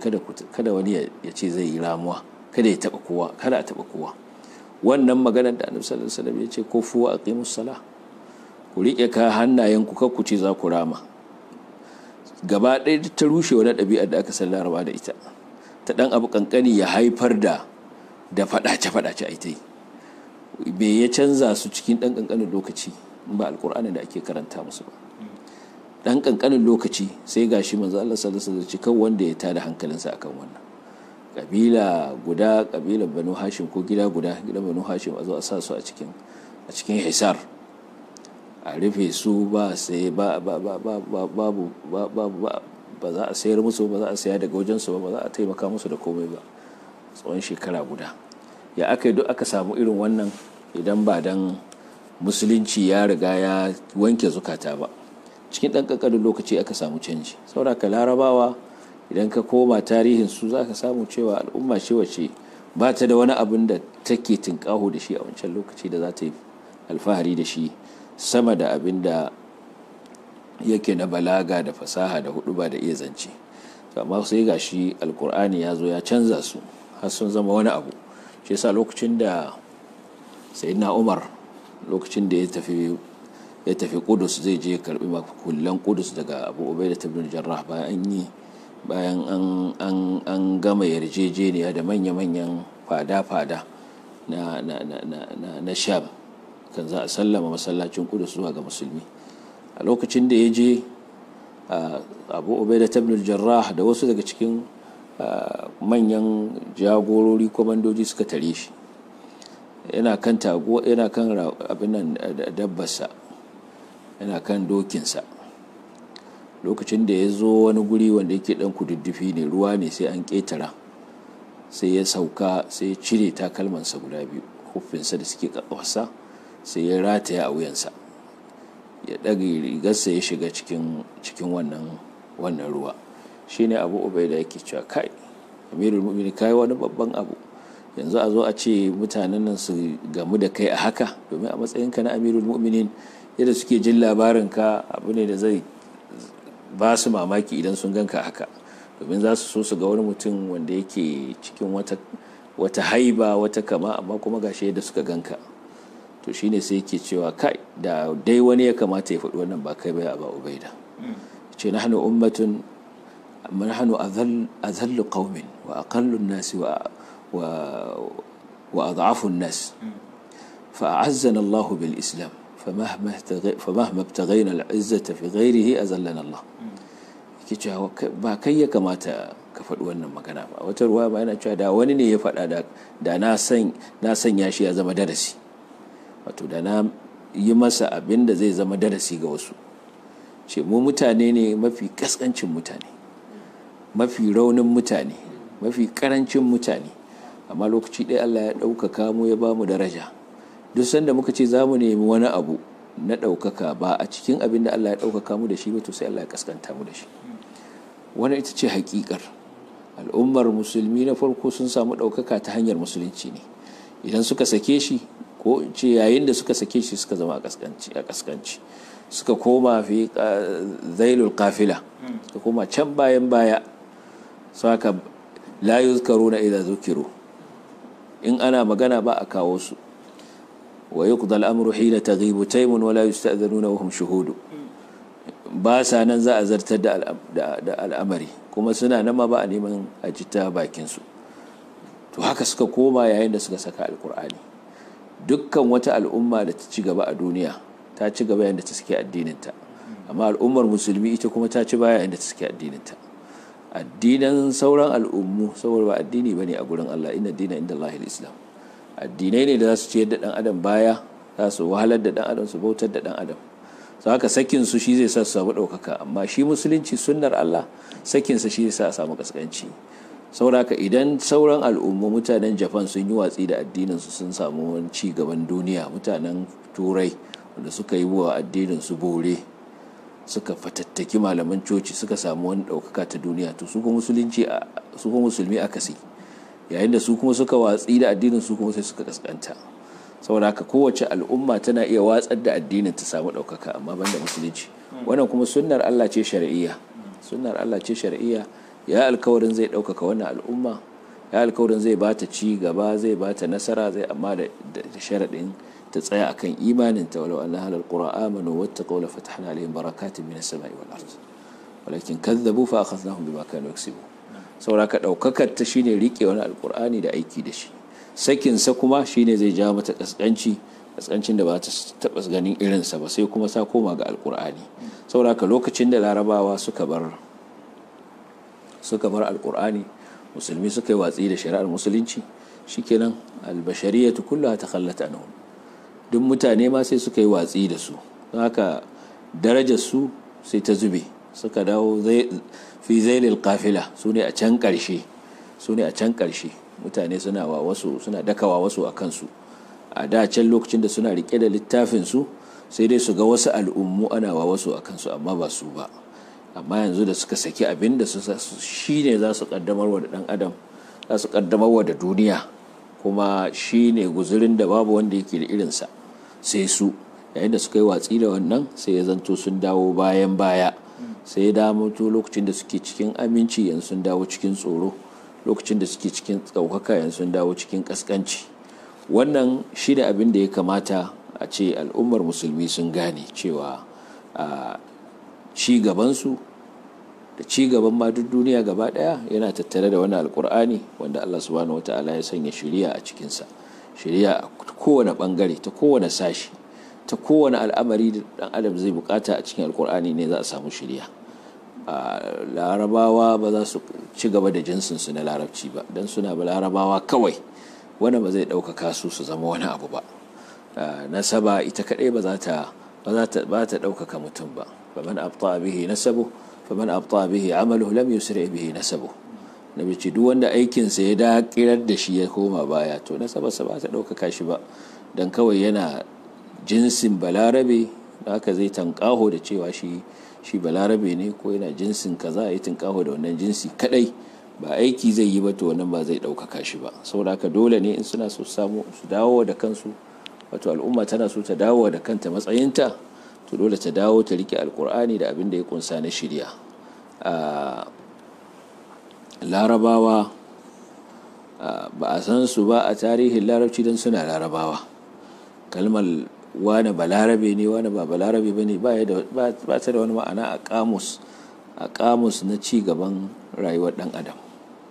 kada wani ya ce zai yi ramuwa, kada a taba kowa. Wannan maganar da Annabi sallallahu alaihi wasallam ya ce kufu wa aqimus salah, ku rike ka hannayenku kar ku ce za ku rama, gaba ɗaya ta rushe wani ɗabi'ar da aka san Laraba da ita, ta ɗan abu kankani ya haifar da faɗace a ita yi. Bai ya canza su cikin ɗan kankanin lokaci ba alƙur'ani da ake karanta musu ba. Dan kankanin lokaci sai gashi manzo Allah sallallahu alaihi wasallam cikan wanda ya tada hankalinsa akan wannan. Kabila guda, kabilar Banu Hashim ko gida guda, gidan Banu Hashim a zo a sa su a cikin hisar, a rufe su ba sai ba za a sayar musu, ba za a saya daga wajen su ba za a taimaka musu da komai ba tsawon shekara guda. ya aka duk aka samu irin wannan idan ba dan musulunci ya riga ya wanke zukata ba. Cikin ɗan ƙanƙanin lokaci aka samu canji. Saboda ka larabawa idan ka koma tarihin su za ka samu cewa al'umma ce wace ba ta da wani abin da take tinƙaho da shi a wancan lokaci da za ta yi alfahari da shi sama da abin da yake na balaga da fasaha da huɗuba da iya zance. Amma sai ga shi alkur'ani ya zo ya canza su har sun zama wani abu. Shi yasa lokacin da sayyidina Umar lokacin da ya tafi Qudus zai je karbi makullan Qudus daga Abu Ubaidah ibn Jarrah bayan an gama yarjejeniya da manya-manyan fada na Sham kan za a sallama masallacin Qudus zuwa ga musulmi. A lokacin da ya je Abu Ubaidah ibn Jarrah da wasu daga cikin manyan jagorori komandoji suka tare shi. Yana kan abin nan dabbarsa, yana kan dokinsa. Lokacin da ya zo wani guri wanda yake dan kududdufi ne, ruwa ne, sai an ketara, sai ya sauka, sai ya cire takalmansa guda biyu, huffinsa da suke ƙaƙƙafarsa, sai ya rataya a wuyansa, ya ɗage rigarsa ya shiga cikin wannan ruwa. Shine Abu Ubaida yake cewa kai Amirul Mu'minin, kai wani babban abu, yanzu a zo a ce mutanen nan su gamu da kai a haka, domin a matsayinka na Amirul Mu'minin yadda suke jin labarin ka abu ne da zai ba su mamaki idan sun ganka haka, domin za su so su ga wani mutum wanda yake cikin wata haiba, wata kama, amma kuma gashi yadda suka ganka. To shine sai yake cewa kai da dai wani ya kamata ya faɗi wannan ba kai ba, Abu Ubaida. Ce nahnu ummatun nahnu azallu qaumin wa aqallu an-nas wa adhafu an-nas fa a'azzana Allah bil Islam famahma ibtaghayna al-izzata fi ghayrihi azallana Allah. Yake cewa ba kai ya kamata ka faɗi wannan magana ba. Wata ruwa ba yana cewa da wani ne ya faɗa da na sanya shi ya zama darasi, wato da na yi masa abin da zai zama darasi ga wasu. Ce mu mutane ne mafi kaskancin mutane, mafi raunin mutane, mafi karancin mutane, amma lokaci ɗaya Allah ya ɗaukaka mu, ya ba mu daraja. Duk sanda muka ce za mu nemi wani abu na ɗaukaka ba a cikin abin da Allah ya ɗaukaka mu da shi ba, to sai Allah ya kaskanta mu da shi. Wannan ita ce haƙiƙar. Al'ummar musulmi na farko sun samu ɗaukaka ta hanyar musulunci ne. Idan suka sake shi, ko ce yayin da suka sake shi suka zama a kaskanci, suka koma fi zailul qafila, suka koma can baya, saka la yuzkaruna idza zukiru, in ana magana ba a kawo su. Wa yuqda al-amru hina taghibu taymun wa la yusta'dhanuna wa hum shuhudu, ba sa nan za a zartar da al'amari, kuma suna nan ma ba a neman a jita bakin su. To haka suka koma yayin da suka saka alqur'ani. Dukkan wata al'umma da ta ci gaba a duniya ta ci gaba yayin da ta sake addininta, amma al'ummar musulmi ita kuma ta ci baya yayin da ta sake addininta. Addinan sauran al'ummu saboda ba addini bane a gurin Allah, inna dina inda Allahil Islam. Addinai ne da za su ciyar da dan adam baya, za su wahalar da dan adam, su bautar da dan adam. So haka sakin su shi zai sa su samu ɗaukaka, amma shi musulunci sunnar Allah, sakin sa shi zai sa a samu kaskanci. Saboda haka idan sauran al'ummu, mutanen Japan sun yi watsi da addinin su, sun samu wani ci gaban duniya, mutanen Turai wanda suka yi wa addinin su bore, suka fatattaki malaman coci, suka samu wani ɗaukaka ta duniya, to su kuma musulmi akasi, yayin da su kuma suka watsi da addinin su kuma sai suka kaskanta. Saboda haka kowace al'umma tana iya watsar da addinin ta samu ɗaukaka, amma banda musulunci. Wannan kuma sunnar Allah ce shar'iyya, sunnar Allah ce shar'iyya. Ya alkawarin zai ɗaukaka wannan al'umma, ya alkawarin zai bata ci gaba, zai bata nasara, zai amma da sharaɗin ta tsaya akan imaninta. Walau anna ahlal qura amanu wattaqaw la fatahna alaihim barakatin minas sama'i wal ard walakin kadzabu fa akhadnahum bima kanu yaksibun. Saboda ka ɗaukakar ta shine rike wani alqur'ani da aiki da shi. Sakin sa kuma shine zai jawo mata kaskancin da ba ta taɓa ganin irinsa ba, sai kuma sa koma ga alqur'ani. Saboda ka lokacin da larabawa suka bar alqur'ani, musulmi suka yi watsi da shari'ar musulunci, shikenan albashariyatu kullaha takhallat anhum. Duk mutane ma sai suka yi watsi da su, don haka darajar su sai ta zube, suka dawo fi zailil qafila, su ne a can ƙarshe. mutane suna dakawa wasu a kansu. A da can lokacin da suna rike da littafinsu sai dai su ga wasu al'ummu ana wa wasu a kansu amma ba su ba. Amma yanzu da suka saki abin da shi ne za su kaddamar wa da ɗan adam, za su kaddamar wa da duniya, kuma shi ne guzurin da babu wanda yake da irinsa sai su. Yayin da suka yi watsi da wannan sai ya zanto sun dawo bayan baya, sai ya damuto lokacin da suke cikin aminci yanzu sun dawo cikin tsoro, lokacin da suke cikin ɗaukaka yanzu sun dawo cikin ƙasƙanci. Wannan shi ne abin da ya kamata a ce al'ummar musulmi sun gane cewa ci gabansu da ci gaban ma duk duniya gaba ɗaya yana tattare da wani alƙur'ani wanda Allah subhanahu wata'ala ya sanya shari'a a cikinsa. Shari'a a kowane ɓangare, ta kowane sashi, ta kowane al'amari da ɗan adam zai bukata a cikin alƙur'ani ne za a samu shari'a. Larabawa ba za su ci gaba da jinsinsu na larabci ba don suna ba larabawa kawai, wanda ba zai ɗaukaka su zama wani abu ba. Nasaba ita kaɗai ba ta ɗaukaka mutum ba. faman abta bihi nasabu faman abta bihi amalu lam yusri bihi nasabu. Nabi ce duk wanda aikinsa ya dakirar da shi ya koma baya to nasabarsa ba ta ɗaukaka shi ba, don kawai yana jinsin balarabe da haka zai tankaho da cewa shi balarabe ne, ko yana jinsin kaza ya tankaho da wannan jinsi kadai, ba aiki zai yi ba to wannan ba zai ɗaukaka shi ba. saboda haka dole ne in suna so su dawo da kansu, wato al'umma tana so ta dawo da kanta matsayinta, to dole ta dawo ta rike alkur'ani da abin da ya kunsa na shirya. Larabawa ba a san su ba a tarihin larabci don suna larabawa. Kalmar wane balarabe ne wane ba balarabe ba ne ba ta da wani ma'ana a kamus na ci gaban rayuwar ɗan adam.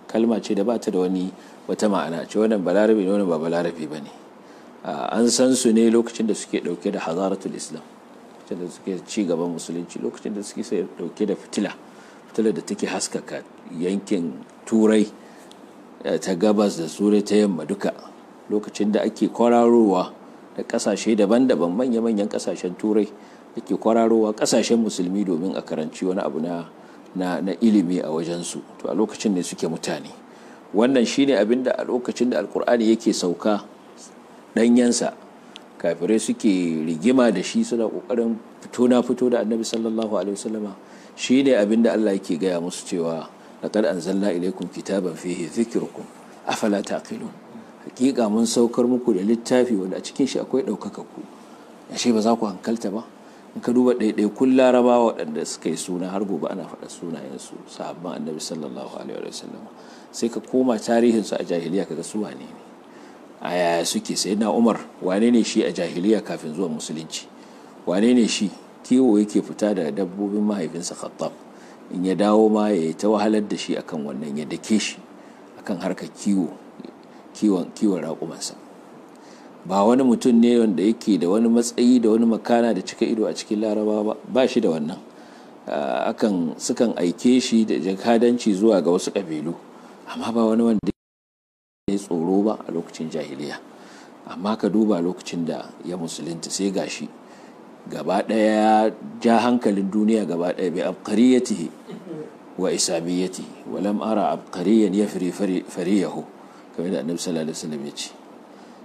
Kalma ce da ba ta da wata ma'ana ce wannan balarabe ne wannan ba balarabe ba ne. An san su ne lokacin da suke ɗauke da hazaratul islam, lokacin da suke ci gaban musulunci, lokacin da suke ɗauke da fitilar da take haskaka yankin turai ta gabas da turai ta yamma duka, lokacin da ake kwararowa da kasashe daban-daban, manya-manyan kasashen turai da ke kwararowa kasashen musulmi domin a karanci wani abu na ilimi a wajensu, to a lokacin ne suke mutane. Wannan shine abin da a lokacin da alkur'ani yake sauka ɗanyensa kafirai suke rigima da shi, suna ƙoƙarin fito da annabi sallallahu alaihi wasallama. shi ne abin da Allah yake gaya musu cewa laqad anzalna ilaykum kitaban fihi dhikrukum afala taqilun. Hakika mun saukar muku da littafi wanda a cikin shi akwai ɗaukaka ku, ashe ba za ku hankalta ba? In ka duba ɗaiɗaikun larabawa waɗanda suka yi suna har gobe ana faɗa sunayensu, sahabban annabi sallallahu alaihi wasallam, sai ka koma tarihinsu a jahiliya kaga su wane ne, a yaya suke. Sayyidina Umar wane ne shi a jahiliya kafin zuwan musulunci? Wane ne shi? Kiwo yake fita da dabbobin mahaifinsa Khattab, in ya dawo ma ya yi ta wahalar da shi akan wannan, ya dake shi akan harkar kiwon raƙumansa. Ba wani mutum ne wanda yake da wani matsayi da wani makana da cika ido a cikin Larabawa ba shi da wannan. Sukan aike shi da jakadanci zuwa ga wasu ƙabilu, amma ba wani wanda ya tsoro ba a lokacin jahiliya. Amma ka duba lokacin da ya musulunta sai gashi gaba ɗaya ya ja hankalin duniya gaba ɗaya bi abqariyatihi wa isabiyatihi wa lam ara abqariyan yafri fariyahu, kamar da annabi sallallahu alaihi wasallam ya ce.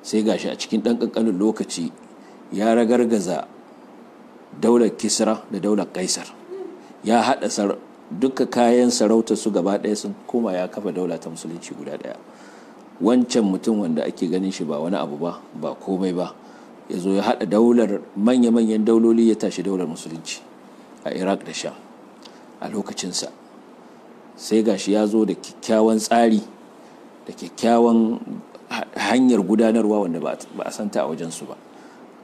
Sai gashi a cikin ɗan ƙanƙanin lokaci ya ragargaza daular Kisra da daular Kaisar, ya haɗa duka kayan sarautar su gaba ɗaya sun koma ya kafa daula ta musulunci guda ɗaya. Wancan mutum wanda ake ganin shi ba wani abu ba komai ba, ya zo ya haɗa daular manya-manyan dauloli, ya tashi daular musulunci a Iraq da Sham a lokacinsa. Sai gashi ya zo da kyakkyawan tsari da kyakkyawan hanyar gudanarwa wanda ba a santa a wajensu ba,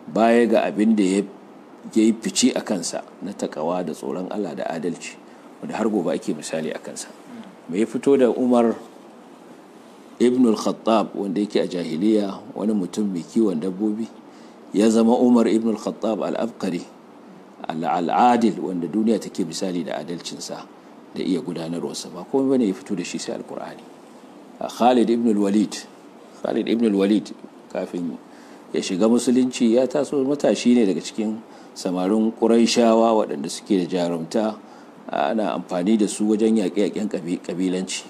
baya ga abin da ya yi fice a kansa na takawa da tsoron Allah da adalci, wanda har gobe ake misali a kansa. Mai fito da Umar ibn al-Khattab wanda yake a jahiliya wani mutum mai kiwon dabbobi, ya zama Umar ibn al-Khattab al-Abqari al-Adil, wanda duniya take misali da adalcinsa da iya gudanarwarsa. Ba komai bane ya fito da shi sai alkur'ani. Khalid ibn al-Walid kafin ya shiga musulunci ya taso matashi ne daga cikin samarin Qurayshawa waɗanda suke da jarumta, ana amfani da su wajen yaƙe-yaƙen ƙabilanci.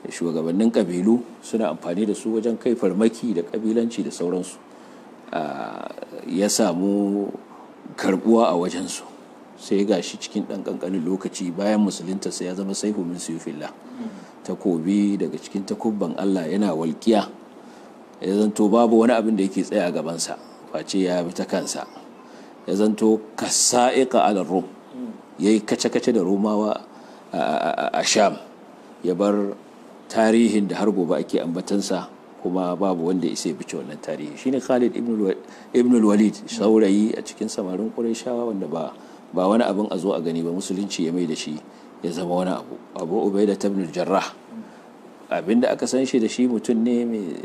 shugabannin ƙabilu suna amfani da su wajen kai farmaki da ƙabilanci da sauransu. Ya samu karbuwa a wajensu, sai ga shi cikin ɗan ƙanƙanin lokaci bayan musulunta sai ya zama saifu min suyufillah, takobi daga cikin takubban Allah yana walƙiya, ya zanto babu wani abin da yake tsaya a gabansa face ya bi ta kansa, ya zanto kasa'iqa ala rum, yayi kace-kace da Romawa a Sham, ya bar tarihin da har gobe ake ambatansa, kuma babu wanda ya isa bice wannan tarihi. Shine Khalid ibn al-Walid, saurayi a cikin samarin Qurayshawa wanda ba wani abin a zo a gani ba, musulunci ya mai da shi ya zama wani abu. Abu Ubaida ibn al-Jarrah, abinda aka san shi da shi mutumin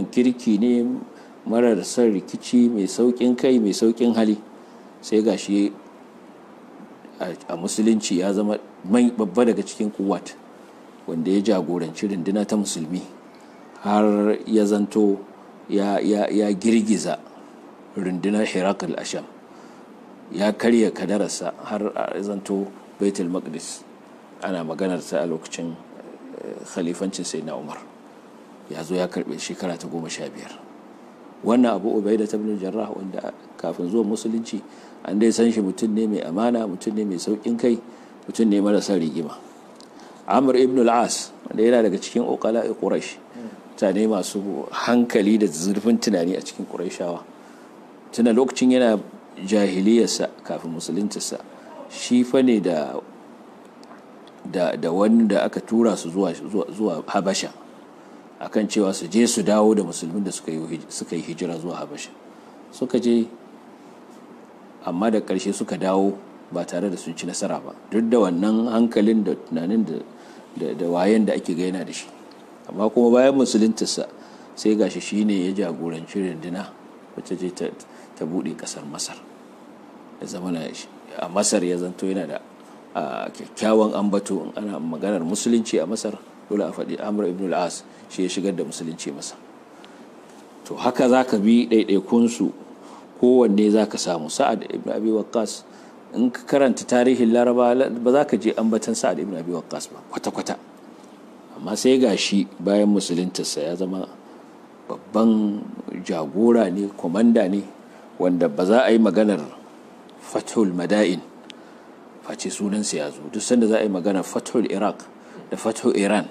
kirki ne, marar son rikici, mai saukin kai, mai saukin hali, sai gashi a musulunci ya zama babba daga cikin kuwat, wanda ya jagoranci runduna ta musulmi har ya zanto ya girgiza rundunar Herakl Asham, ya karya kadararsa har ya zanto Baitul Maqdis ana maganarsa a lokacin khalifancin Sayyidina Umar, ya zo ya karbe shekara ta 15. Wannan Abu Ubaida ibn Jarrah, wanda kafin zuwa musulunci an dai san shi mutum ne mai amana, mutum ne mai saukin kai, mutum ne marasa rigima. Amr ibn al-As, wanda yana daga cikin uqala'i Quraysh, mutane masu hankali da zurfin tunani a cikin Qurayshawa, tuna lokacin yana jahiliyarsa kafin musuluntarsa, shi fa ne da wanda aka tura su zuwa Habasha akan cewa su je su dawo da musulmin da suka yi hijira zuwa Habasha. Suka je, amma da ƙarshe suka dawo ba tare da sun ci nasara ba, duk da wannan hankalin da tunanin da wayen da ake gaina da shi. Amma kuma bayan musuluntarsa sai gashi shi ne ya jagoranci runduna wacce je ta buɗe ƙasar Masar. Ya zama a Masar ya zanto yana da kyakkyawan ambato. Ana maganar musulunci a Masar, dole a faɗi Amr ibn al-As, shi ya shigar da musulunci Masar. To haka za ka bi ɗaiɗaikunsu, kowanne za ka samu. Sa'ad ibn Abi Waqqas, in ka karanta tarihin Laraba ba za ka je ambatan Sa'ad ibn Abi Waqqas ba kwata-kwata, amma sai ga shi bayan musuluntarsa ya zama babban jagora ne, komanda ne, wanda ba za a yi maganar Fathul Mada'in face sunansa ya zo. Duk sanda za a yi maganar Fathul Iraq da Fathul Iran,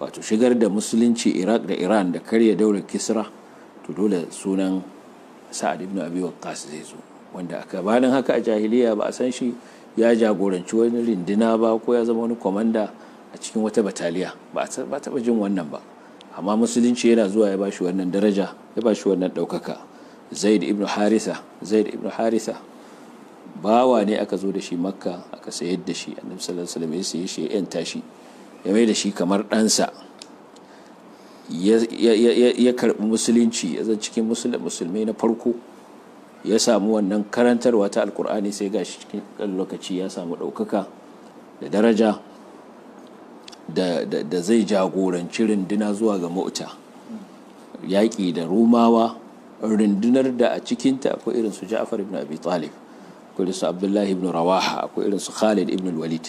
wato shigar da musulunci Iraq da Iran da karya daular Kisra, to dole sunan Sa'ad ibn Abi Waqqas zai zo, wanda aka bayan haka a jahiliya ba a san shi ya jagoranci wani rindina ba, ko ya zama wani komanda a cikin wata bataliya, ba taɓa jin wannan ba. Amma musulunci yana zuwa ya bashi wannan daraja, ya bashi wannan ɗaukaka. Zaid ibn Haritha bawa ne, aka zo da shi Makka, aka sayar da shi, Annabi sallallahu alaihi wasallam ya saye shi, ya yanta shi, ya mai da shi kamar ɗansa, ya karɓi musulunci, ya zan cikin musulmai na farko, ya samu wannan karantarwa ta alkur'ani, sai gashi cikin ɗan lokaci ya samu ɗaukaka da daraja da zai jagoranci runduna zuwa ga Mu'ta, yaƙi da Rumawa, rundunar da a cikinta akwai irin su Ja'far ibn Abi Talib, akwai irin su Abdullah ibn Rawaha, akwai irin su Khalid ibn Walid,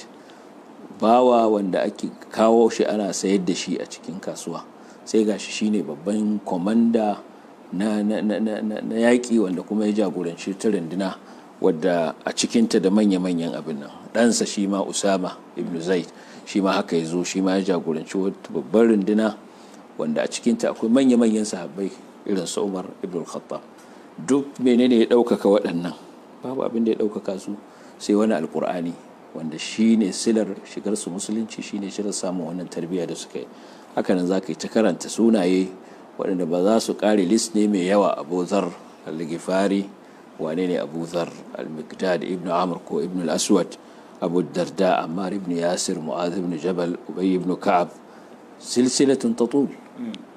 bawa wanda ake kawo shi ana sayar da shi a cikin kasuwa, sai gashi shine babban komanda na yaƙi, wanda kuma ya jagoranci ta runduna wadda a cikinta da manya-manyan abin nan. Ɗansa shi ma Usama ibn Zaid, shi ma haka ya zo, shi ma ya jagoranci wata babbar runduna wanda a cikinta akwai manya-manyan sahabbai irin su Umar ibn al-Khattab. Duk menene ya ɗaukaka waɗannan? Babu abin da ya ɗaukaka su sai wani alkur'ani, wanda shi ne silar shigar su musulunci, shi ne shirar samun wannan tarbiyya da suka yi. Hakanan za ka yi ta karanta sunaye waɗanda ba za su ƙare list ne mai yawa. Abu Zar al-Ghifari, wane ne Abu Zar? Al-Miqdad ibn Amr ko ibn al-Aswad, Abu Darda, Ammar ibn Yasir, Mu'adh ibn Jabal, Ubay ibn Ka'ab, silsilatun tatul.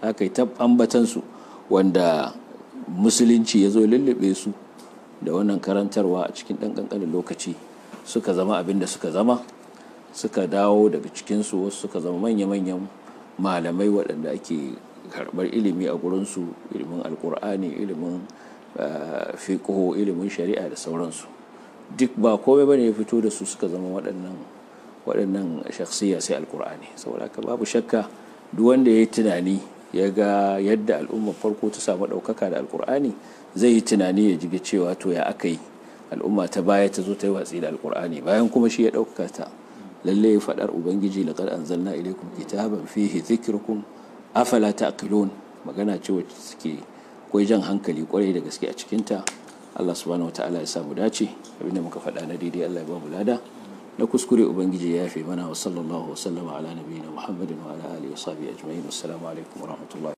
Haka yi ta ambatansu, wanda musulunci ya zo lullube su da wannan karantarwa a cikin ɗan ƙanƙanin lokaci, suka zama abin da suka zama, suka dawo daga cikinsu wasu suka zama manya-manyan malamai waɗanda ake karɓar ilimi a gurinsu, ilimin alkur'ani, ilimin fiqh, ilimin shari'a da sauransu. Duk ba komai bane ya fito da su suka zama waɗannan waɗannan shakhsiyya sai alkur'ani. Saboda haka babu shakka duk wanda ya yi tunani ya ga yadda al'ummar farko ta samu ɗaukaka da alkur'ani zai yi tunani ya jiga cewa to ya aka yi al'umma ta baya ta zo ta yi watsi da alkur'ani bayan kuma shi ya ɗaukaka ta. lalle faɗar ubangiji laqad anzalna ilaykum kitaban fihi dhikrukum afala taqilun magana ce wacce suke koyi jan hankali kwarai da gaske a cikin ta. Allah subhanahu wataala ya samu dace, abinda muka faɗa na daidai Allah ya ba mu lada, na kuskure ubangiji ya yafe mana. Wa sallallahu wa sallama ala nabiyyina Muhammadin wa ala alihi wa sahbihi ajma'in. Assalamu alaikum wa rahmatullahi